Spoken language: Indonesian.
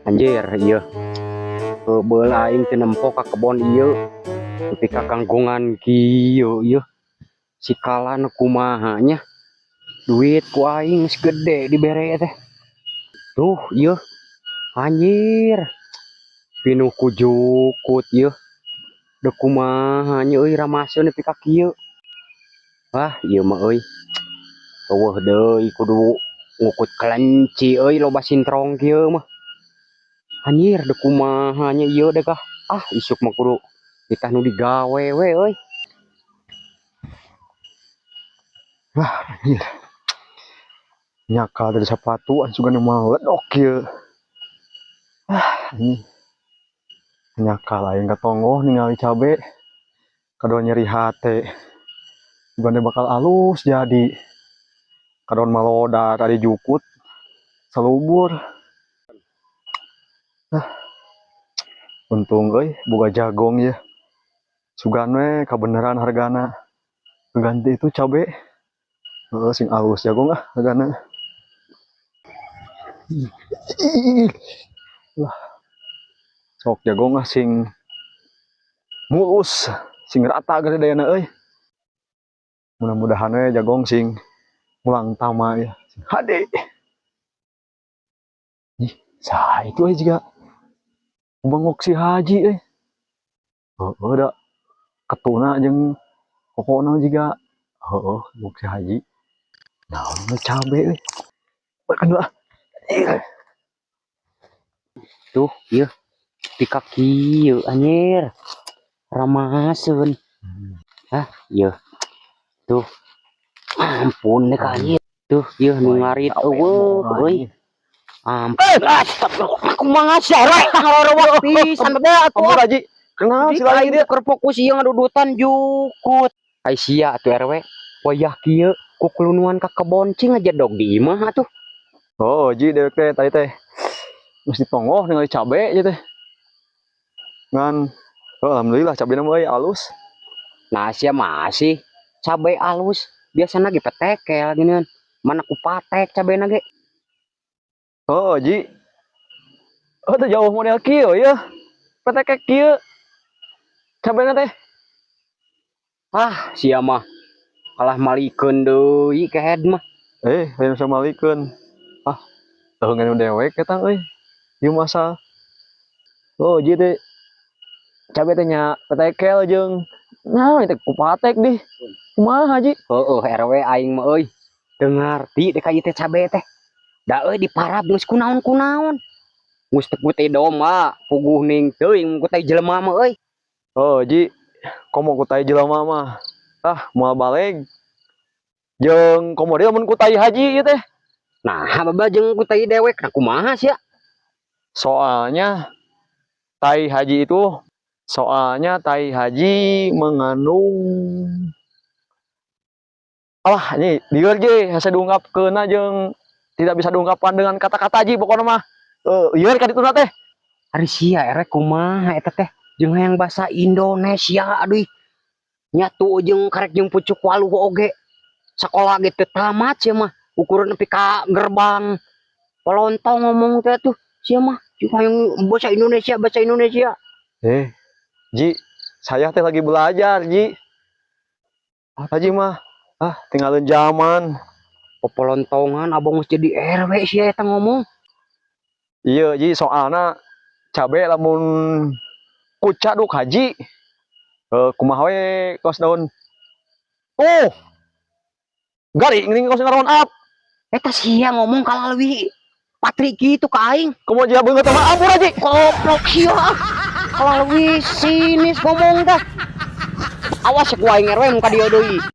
Anjir, iya. Beul aing teu nempo ka kebon ieu. Nepi ka kanggongan kieu ieu. Sikalan kumaha nya? Duit ku aing geus gede dibere teh. Tuh, ieu. Anjir. Pinuh ku jukut ieu. Da kumaha nya euy ramaseun nepi ka kieu. Wah, ieu mah euy. Eueuh deui kudu ngukut kelenci euy loba sintrong kieu mah. Anjir, da kumaha nya ieu deh kah. Ah, isuk mah kudu ditah nu digawe we euy. Wah, anjir. Nyakal dari sapatuan sugan maledok kieu. Ini nyakal aing katongoh ningali cabe. Kadon nyeri hate. Bukan bakal alus jadi. Kadon maloda tadi jukut. Salubur. Untung euy boga jagong ya. Sugan we kabeneran hargana. Ganti itu cabe. Sing alus jagong hargana. Lah. Sok jagong sing mulus, sing rata gede dayana euy. Mudah-mudahan we jagong sing mulang tama ya, sing hade. Ih, saha itu euy jiga bengok si Haji euy. Heueuh da ketuna jeung pokona jiga heueuh bengok si Haji. Naon cabe euy. Makan lah. Tuh, ieu. Pika kieu anjir. Ramaseun. Hah, ieu. Tuh. Ampun deh ka anjir. Tuh, ieu nu ngarit eueuh euy. Ampun. Aku mah ngasar ngarorowak pisan teh atuh Haji. Kenal si lain dia keur fokus ieu ngadudutan jukut. Ai sia atuh RW. Wayah kieu ku kulunuan ka kebon cing ajedog di imah atuh. Oh, Ji dewek teh tadi teh. Mesti tongoh ningali cabe ieu teh. Ngan alhamdulillah cabena mah alus. Nah, sia masih cabe alus. Biasana ge petekel geuneun. Mana ku patek cabena ge. Oh, Ji. Oh, teh jauh model kieu ya. Petek kieu. Cabena teh. Ah, sia mah kalah malikeun deui kehed mah. Lain sama malikeun. Ngan dewek eta euy. Ieu masa. Oh, Ji teh cabe teh nya petekel jeung nah teh ku patek di. Kumaha, Ji? Heueuh RW aing mah euy. Teu ngarti deh ka ieu teh cabe teh. Da euy diparab geus kunaon-kunaon. Geus teu putih doma, puguh ning teuing ku teh jelema mah euy. Oh, Ji. Komo ku tai jelema mah. Moal baleg. Jeung komo dia mun ku tai Haji ieu teh. Nah, babajeng ku teh dewek nah kumaha sia? Soalnya tai haji mengandung ini lieur je hasa diungkapkeun jeung tidak bisa diungkapkan dengan kata-kata Ji pokona mah. Lieur ka dituna teh. Ari sia erek kumaha eta teh? Jeung hayang basa Indonesia aduh. Nyatu jeung karek jeung pucuk waluh oge. Sakola ge teu tamat sia mah. Ukuran nepi ka gerbang polontong ngomong teh tuh. Sia mah hayang basa Indonesia. Ji, saya teh lagi belajar, Ji. Haji mah tinggalin zaman. Popolontongan abang geus jadi RW sia eta ngomong. Iya, Ji, soalna cabe lamun kuca duk Haji. Kumaha we kos daun. Gari ngeuning kos ngaron up. Eta sia ngomong kalaleuwih patri kitu ka aing. Kumaha dia beungeut mah ampun Haji. Goblok sia. Kalaleuwih sinis ngomong teh. Awas ku aing RW mun ka dieu deui.